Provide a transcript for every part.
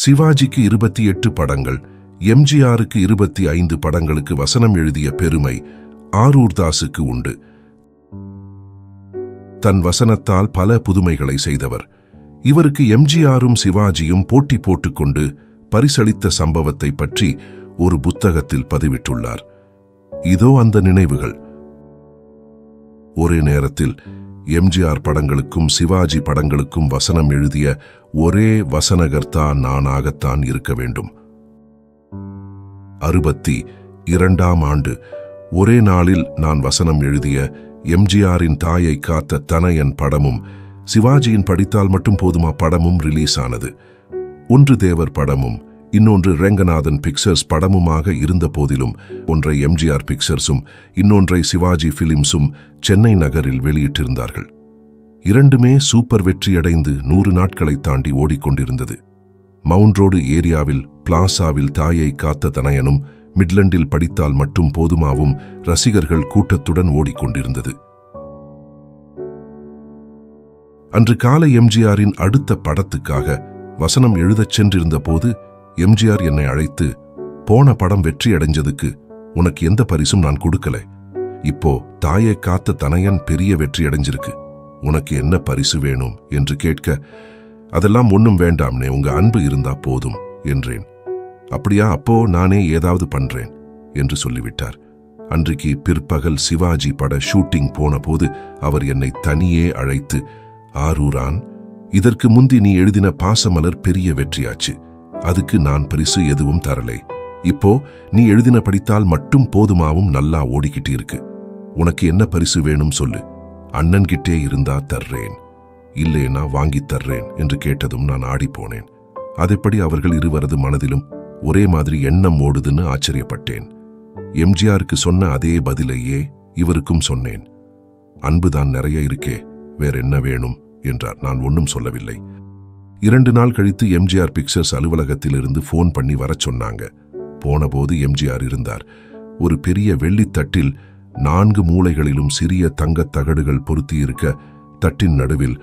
சிவாஜிக்கு 28 படங்கள், எம்ஜிஆருக்கு 25 படங்களுக்கு வசனம் எழுதிய பெருமை ஆரூர் தாஸுக்கு உண்டு. தன் வசனத்தால் பல புதுமைகளை செய்தவர். இவருக்கு எம்ஜிஆரும் சிவாஜியும் போட்டி போட்டுக்கொண்டு பரிசளித்த சம்பவத்தை பற்றி ஒரு புத்தகத்தில் பதிவிட்டுள்ளார். இதோ அந்த நினைவுகள். ஒரே நேரத்தில் எம்ஜிஆர் படங்களுக்கும் சிவாஜி படங்களுக்கும் வசனம் எழுதிய ஒரே வசனகர்த்தா நானாகத்தான் இருக்க வேண்டும். 62ஆம் ஆண்டு ஒரே நாளில் நான் வசனம் எழுதிய எம்ஜிஆரின் தாயை காத்த தனையன் படமும் சிவாஜியின் படித்தால் மட்டும் போதுமா படமும் ரிலீஸ் ஆனது. ஒன்று தேவர் படமும் இன்னொன்று ரெங்கநாதன் பிக்சர்ஸ் படமுமாக இருந்த போதிலும் ஒன்றை எம்ஜிஆர் பிக்சர்ஸும் இன்னொன்றை சிவாஜி பிலிம்ஸும் சென்னை நகரில் வெளியிட்டிருந்தார்கள். இரண்டுமே சூப்பர் வெற்றியடைந்து 100 நாட்களை தாண்டி ஓடிக்கொண்டிருந்தது. மவுண்ட் ரோடு ஏரியாவில் பிளாசாவில் தாயை காத்த தனையனும் மிட்லண்டில் படித்தால் மட்டும் போதுமாவும் ரசிகர்கள் கூட்டத்துடன் ஓடிக்கொண்டிருந்தது. அன்று காலை எம்ஜிஆரின் அடுத்த படத்துக்காக வசனம் எழுதச் சென்றிருந்த போது எம்ஜிஆர் என்னை அழைத்து, போன படம் வெற்றி அடைஞ்சதுக்கு உனக்கு எந்த பரிசும் நான் கொடுக்கல. இப்போ தாயை காத்த தனையன் பெரிய வெற்றி அடைஞ்சிருக்கு, உனக்கு என்ன பரிசு வேணும் என்று கேட்க, அதெல்லாம் ஒன்றும் வேண்டாம்னே, உங்க அன்பு இருந்தா போதும் என்றேன். அப்படியா, அப்போ நானே ஏதாவது பண்றேன் என்று சொல்லிவிட்டார். அன்றைக்கு பிற்பகல் சிவாஜி பட ஷூட்டிங் போன போது அவர் என்னை தனியே அழைத்து, ஆரூரான், இதற்கு முந்தி நீ எழுதின பாசமலர் பெரிய வெற்றியாச்சு, அதுக்கு நான் பரிசு எதுவும் தரலை. இப்போ நீ எழுதின படித்தால் மட்டும் போதுமாவும் நல்லா ஓடிக்கிட்டு இருக்கு, உனக்கு என்ன பரிசு வேணும் சொல்லு, அண்ணன்கிட்டே இருந்தா தர்றேன், இல்லேனா வாங்கி தர்றேன் என்று கேட்டதும் நான் ஆடிப்போனேன். அதைப்படி அவர்கள் இருவரது மனதிலும் ஒரே மாதிரி எண்ணம் ஓடுதுன்னு ஆச்சரியப்பட்டேன். எம்ஜிஆருக்கு சொன்ன அதே பதிலையே இவருக்கும் சொன்னேன். அன்புதான் நிறைய இருக்கே, வேற என்ன வேணும் என்றார். நான் ஒன்றும் சொல்லவில்லை. 2 நாள் கழித்து எம்ஜிஆர் பிக்சர்ஸ் அலுவலகத்திலிருந்து போன் பண்ணி வரச் சொன்னாங்க. போனபோது எம்ஜிஆர் இருந்தார். ஒரு பெரிய வெள்ளித்தட்டில் 4 மூலைகளிலும் சிறிய தங்கத் தகடுகள் பொருத்தி இருக்க, தட்டின் நடுவில்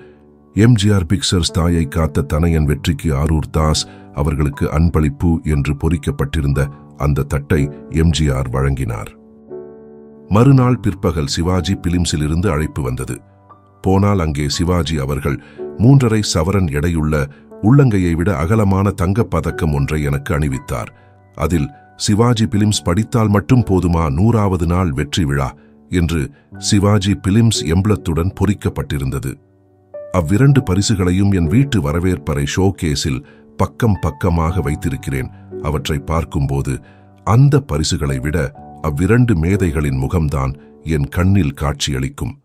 எம்ஜிஆர் பிக்சர்ஸ் தாயை காத்த தனையன் வெற்றிக்கு ஆரூர் தாஸ் அவர்களுக்கு அன்பளிப்பு என்று பொறிக்கப்பட்டிருந்த அந்த தட்டை எம்ஜிஆர் வழங்கினார். மறுநாள் பிற்பகல் சிவாஜி பிலிம்ஸிலிருந்து அழைப்பு வந்தது. போனால் அங்கே சிவாஜி அவர்கள் 3.5 சவரன் எடையுள்ள உள்ளங்கையை விட அகலமான தங்கப் பதக்கம் ஒன்றை எனக்கு அணிவித்தார். அதில் சிவாஜி பிலிம்ஸ் படித்தால் மட்டும் போதுமா 100வது நாள் வெற்றி விழா என்று சிவாஜி பிலிம்ஸ் எம்பளத்துடன் பொறிக்கப்பட்டிருந்தது. அவ்விரண்டு பரிசுகளையும் என் வீட்டு வரவேற்பறை ஷோகேஸில் பக்கம் பக்கமாக வைத்திருக்கிறேன். அவற்றை பார்க்கும்போது அந்த பரிசுகளை விட அவ்விரண்டு மேதைகளின் முகம்தான் என் கண்ணில் காட்சியளிக்கும்.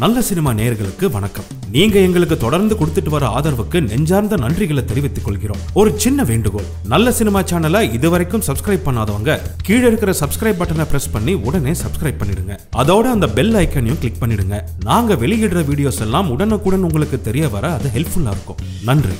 நல்ல சினிமா நேயர்களுக்கு வணக்கம். நீங்க எங்களுக்கு தொடர்ந்து கொடுத்துட்டு வர ஆதரவுக்கு நெஞ்சார்ந்த நன்றிகளை தெரிவித்துக் கொள்கிறோம். ஒரு சின்ன வேண்டுகோள், நல்ல சினிமா சேனலை இதுவரைக்கும் சப்ஸ்கிரைப் பண்ணாதவங்க கீழே இருக்கிற சப்ஸ்கிரைப் பட்டனை பிரஸ் பண்ணி உடனே சப்ஸ்கிரைப் பண்ணிடுங்க. அதோட அந்த பெல் ஐக்கனையும் கிளிக் பண்ணிடுங்க. நாங்க வெளியிடுற வீடியோஸ் எல்லாம் உடனுக்குடன் உங்களுக்கு தெரிய வர அது ஹெல்ப்ஃபுல்லா இருக்கும். நன்றி.